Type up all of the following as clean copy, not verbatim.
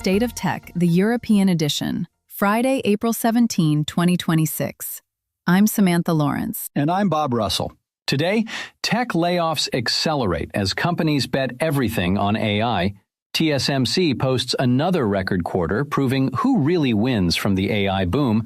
State of Tech, the European edition, Friday, April 17, 2026. I'm Samantha Lawrence. And I'm Bob Russell. Today, tech layoffs accelerate as companies bet everything on AI. TSMC posts another record quarter, proving who really wins from the AI boom.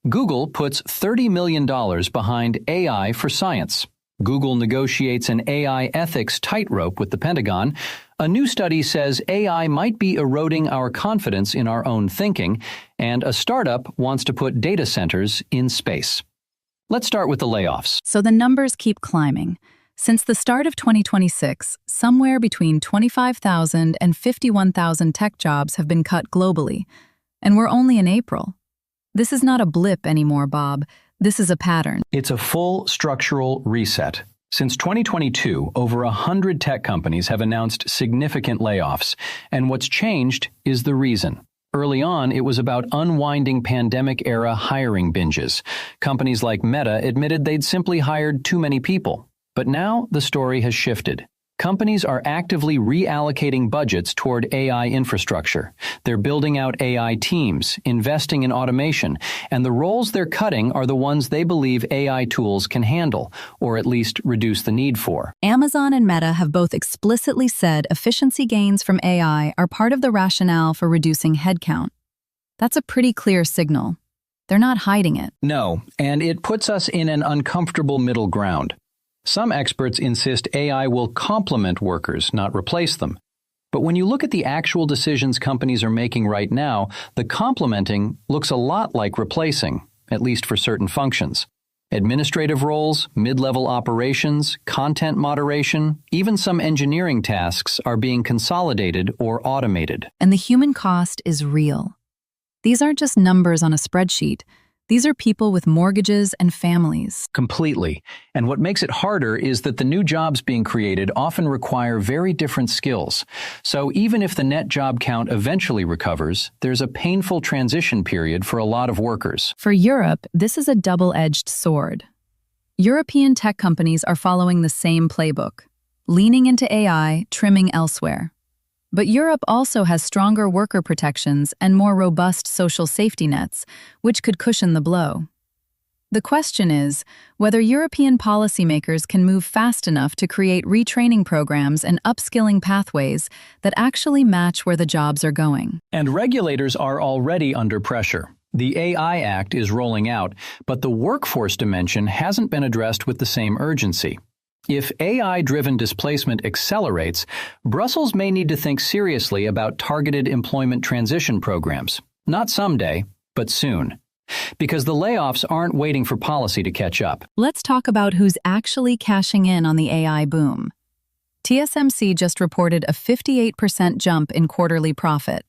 Google puts $30 million behind AI for science. Google negotiates an AI ethics tightrope with the Pentagon. A new study says AI might be eroding our confidence in our own thinking, and a startup wants to put data centers in space. Let's start with the layoffs. So the numbers keep climbing. Since the start of 2026, somewhere between 25,000 and 51,000 tech jobs have been cut globally. And we're only in April. This is not a blip anymore, Bob. This is a pattern. It's a full structural reset. Since 2022, over 100 tech companies have announced significant layoffs, and what's changed is the reason. Early on, it was about unwinding pandemic-era hiring binges. Companies like Meta admitted they'd simply hired too many people. But now the story has shifted. Companies are actively reallocating budgets toward AI infrastructure. They're building out AI teams, investing in automation, and the roles they're cutting are the ones they believe AI tools can handle, or at least reduce the need for. Amazon and Meta have both explicitly said efficiency gains from AI are part of the rationale for reducing headcount. That's a pretty clear signal. They're not hiding it. No, and it puts us in an uncomfortable middle ground. Some experts insist AI will complement workers, not replace them. But when you look at the actual decisions companies are making right now, the complementing looks a lot like replacing, at least for certain functions. Administrative roles, mid-level operations, content moderation, even some engineering tasks are being consolidated or automated. And the human cost is real. These aren't just numbers on a spreadsheet. These are people with mortgages and families. Completely. And what makes it harder is that the new jobs being created often require very different skills. So even if the net job count eventually recovers, there's a painful transition period for a lot of workers. For Europe, this is a double-edged sword. European tech companies are following the same playbook, leaning into AI, trimming elsewhere. But Europe also has stronger worker protections and more robust social safety nets, which could cushion the blow. The question is whether European policymakers can move fast enough to create retraining programs and upskilling pathways that actually match where the jobs are going. And regulators are already under pressure. The AI Act is rolling out, but the workforce dimension hasn't been addressed with the same urgency. If AI-driven displacement accelerates, Brussels may need to think seriously about targeted employment transition programs. Not someday, but soon. Because the layoffs aren't waiting for policy to catch up. Let's talk about who's actually cashing in on the AI boom. TSMC just reported a 58% jump in quarterly profit.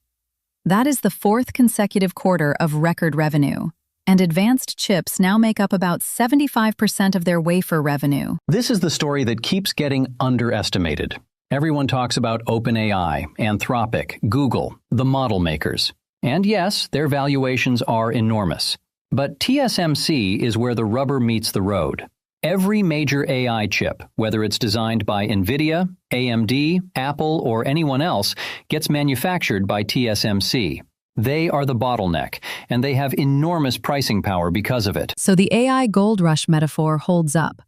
That is the fourth consecutive quarter of record revenue. And advanced chips now make up about 75% of their wafer revenue. This is the story that keeps getting underestimated. Everyone talks about OpenAI, Anthropic, Google, the model makers. And yes, their valuations are enormous. But TSMC is where the rubber meets the road. Every major AI chip, whether it's designed by NVIDIA, AMD, Apple, or anyone else, gets manufactured by TSMC. They are the bottleneck, and they have enormous pricing power because of it. So the AI gold rush metaphor holds up.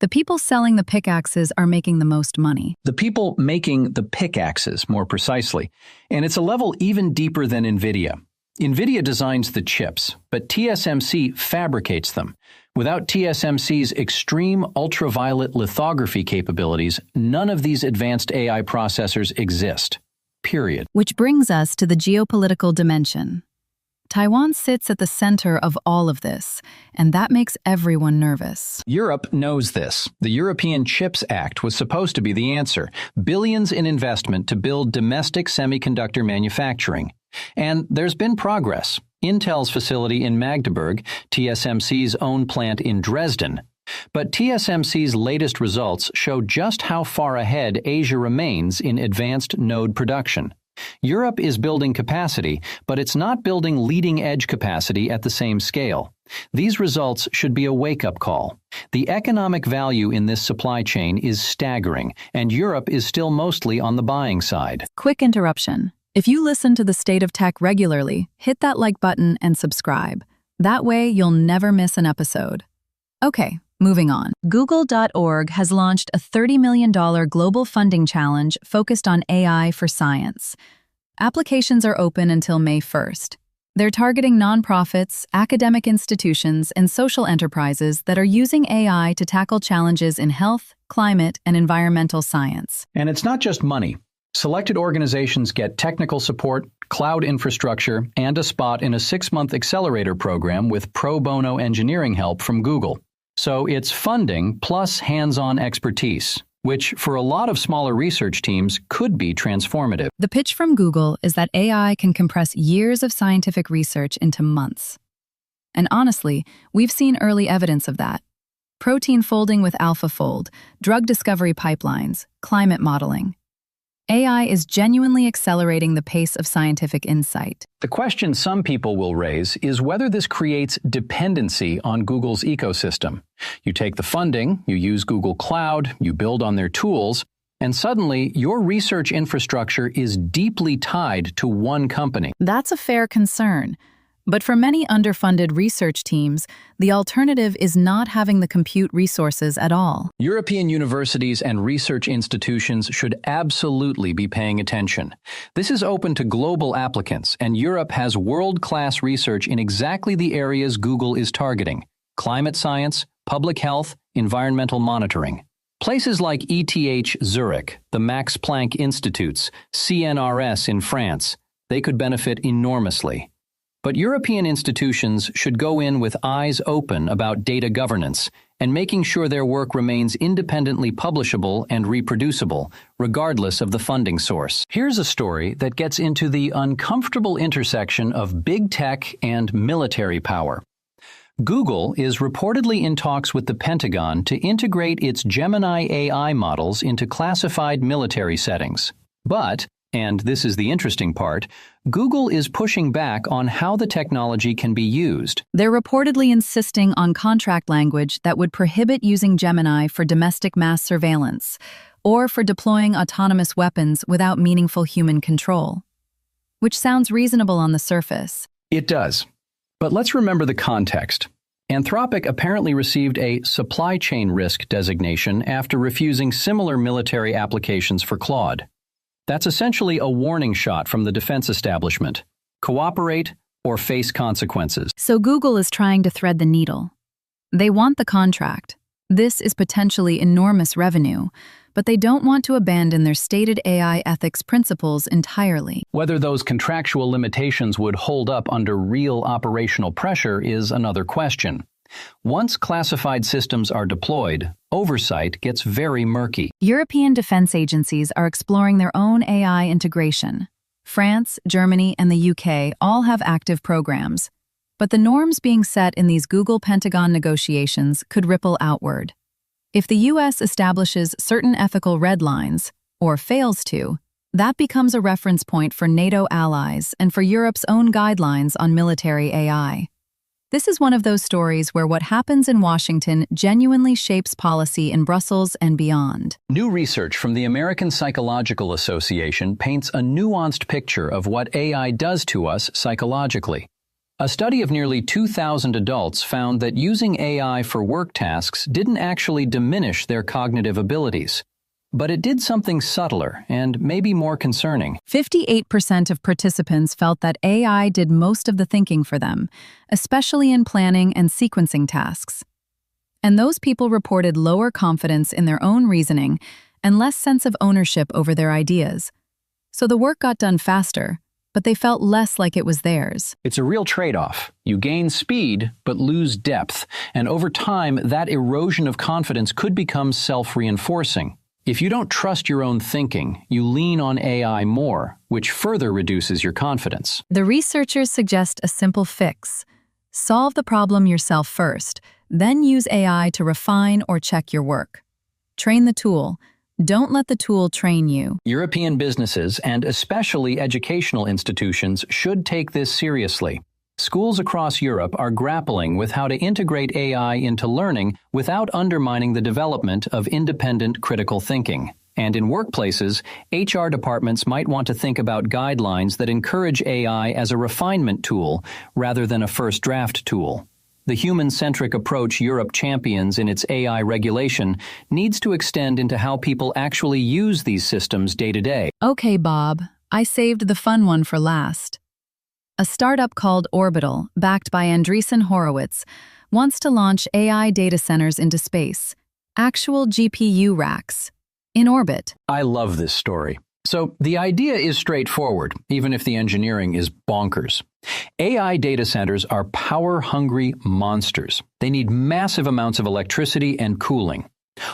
The people selling the pickaxes are making the most money. The people making the pickaxes, more precisely. And it's a level even deeper than NVIDIA. NVIDIA designs the chips, but TSMC fabricates them. Without TSMC's extreme ultraviolet lithography capabilities, none of these advanced AI processors exist. Period. Which brings us to the geopolitical dimension. Taiwan sits at the center of all of this, and that makes everyone nervous. Europe knows this. The European Chips Act was supposed to be the answer. Billions in investment to build domestic semiconductor manufacturing. And there's been progress. Intel's facility in Magdeburg, TSMC's own plant in Dresden. But TSMC's latest results show just how far ahead Asia remains in advanced node production. Europe is building capacity, but it's not building leading-edge capacity at the same scale. These results should be a wake-up call. The economic value in this supply chain is staggering, and Europe is still mostly on the buying side. Quick interruption. If you listen to the State of Tech regularly, hit that like button and subscribe. That way, you'll never miss an episode. Okay, moving on. Google.org has launched a $30 million global funding challenge focused on AI for science. Applications are open until May 1st. They're targeting nonprofits, academic institutions, and social enterprises that are using AI to tackle challenges in health, climate, and environmental science. And it's not just money. Selected organizations get technical support, cloud infrastructure, and a spot in a 6-month accelerator program with pro bono engineering help from Google. So it's funding plus hands-on expertise, which for a lot of smaller research teams could be transformative. The pitch from Google is that AI can compress years of scientific research into months. And honestly, we've seen early evidence of that. Protein folding with AlphaFold, drug discovery pipelines, climate modeling. AI is genuinely accelerating the pace of scientific insight. The question some people will raise is whether this creates dependency on Google's ecosystem. You take the funding, you use Google Cloud, you build on their tools, and suddenly your research infrastructure is deeply tied to one company. That's a fair concern. But for many underfunded research teams, the alternative is not having the compute resources at all. European universities and research institutions should absolutely be paying attention. This is open to global applicants, and Europe has world-class research in exactly the areas Google is targeting: climate science, public health, environmental monitoring. Places like ETH Zurich, the Max Planck Institutes, CNRS in France, they could benefit enormously. But European institutions should go in with eyes open about data governance and making sure their work remains independently publishable and reproducible, regardless of the funding source. Here's a story that gets into the uncomfortable intersection of big tech and military power. Google is reportedly in talks with the Pentagon to integrate its Gemini AI models into classified military settings. But, and this is the interesting part, Google is pushing back on how the technology can be used. They're reportedly insisting on contract language that would prohibit using Gemini for domestic mass surveillance or for deploying autonomous weapons without meaningful human control. Which sounds reasonable on the surface. It does. But let's remember the context. Anthropic apparently received a supply chain risk designation after refusing similar military applications for Claude. That's essentially a warning shot from the defense establishment. Cooperate or face consequences. So Google is trying to thread the needle. They want the contract. This is potentially enormous revenue, but they don't want to abandon their stated AI ethics principles entirely. Whether those contractual limitations would hold up under real operational pressure is another question. Once classified systems are deployed, oversight gets very murky. European defense agencies are exploring their own AI integration. France, Germany, and the UK all have active programs. But the norms being set in these Google-Pentagon negotiations could ripple outward. If the US establishes certain ethical red lines, or fails to, that becomes a reference point for NATO allies and for Europe's own guidelines on military AI. This is one of those stories where what happens in Washington genuinely shapes policy in Brussels and beyond. New research from the American Psychological Association paints a nuanced picture of what AI does to us psychologically. A study of nearly 2,000 adults found that using AI for work tasks didn't actually diminish their cognitive abilities. But it did something subtler and maybe more concerning. 58% of participants felt that AI did most of the thinking for them, especially in planning and sequencing tasks. And those people reported lower confidence in their own reasoning and less sense of ownership over their ideas. So the work got done faster, but they felt less like it was theirs. It's a real trade-off. You gain speed, but lose depth. And over time, that erosion of confidence could become self-reinforcing. If you don't trust your own thinking, you lean on AI more, which further reduces your confidence. The researchers suggest a simple fix. Solve the problem yourself first, then use AI to refine or check your work. Train the tool. Don't let the tool train you. European businesses, and especially educational institutions, should take this seriously. Schools across Europe are grappling with how to integrate AI into learning without undermining the development of independent critical thinking. And in workplaces, HR departments might want to think about guidelines that encourage AI as a refinement tool rather than a first draft tool. The human-centric approach Europe champions in its AI regulation needs to extend into how people actually use these systems day to day. Okay, Bob, I saved the fun one for last. A startup called Orbital, backed by Andreessen Horowitz, wants to launch AI data centers into space, actual GPU racks, in orbit. I love this story. So the idea is straightforward, even if the engineering is bonkers. AI data centers are power-hungry monsters. They need massive amounts of electricity and cooling.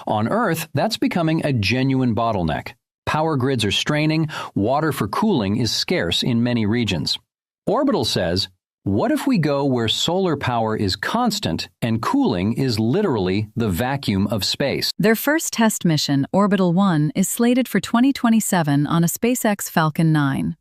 On Earth, that's becoming a genuine bottleneck. Power grids are straining, water for cooling is scarce in many regions. Orbital says, what if we go where solar power is constant and cooling is literally the vacuum of space? Their first test mission, Orbital 1, is slated for 2027 on a SpaceX Falcon 9.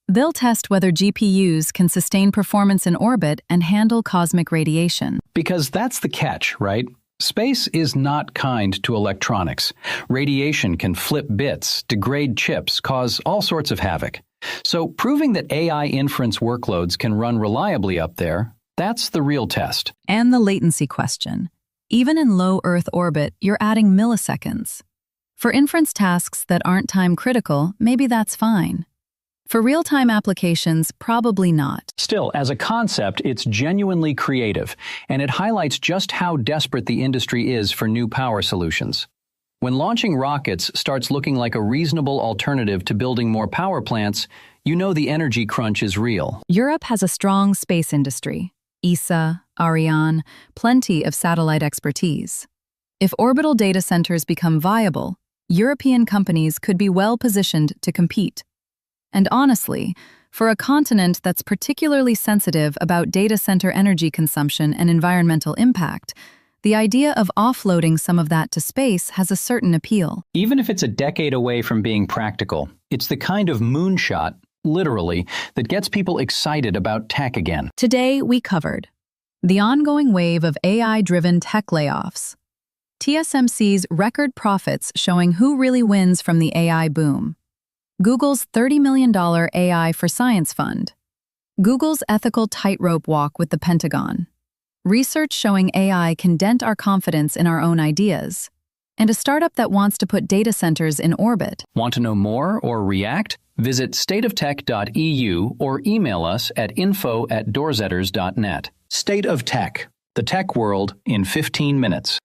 They'll test whether GPUs can sustain performance in orbit and handle cosmic radiation. Because that's the catch, right? Space is not kind to electronics. Radiation can flip bits, degrade chips, cause all sorts of havoc. So proving that AI inference workloads can run reliably up there, that's the real test. And the latency question. Even in low Earth orbit, you're adding milliseconds. For inference tasks that aren't time-critical, maybe that's fine. For real-time applications, probably not. Still, as a concept, it's genuinely creative, and it highlights just how desperate the industry is for new power solutions. When launching rockets starts looking like a reasonable alternative to building more power plants, you know the energy crunch is real. Europe has a strong space industry. ESA, Ariane, plenty of satellite expertise. If orbital data centers become viable, European companies could be well-positioned to compete. And honestly, for a continent that's particularly sensitive about data center energy consumption and environmental impact, the idea of offloading some of that to space has a certain appeal. Even if it's a decade away from being practical, it's the kind of moonshot, literally, that gets people excited about tech again. Today, we covered the ongoing wave of AI-driven tech layoffs, TSMC's record profits showing who really wins from the AI boom, Google's $30 million AI for Science Fund, Google's ethical tightrope walk with the Pentagon, research showing AI can dent our confidence in our own ideas, and a startup that wants to put data centers in orbit. Want to know more or react? Visit stateoftech.eu or email us at info@doorzetters.net. State of Tech, the tech world in 15 minutes.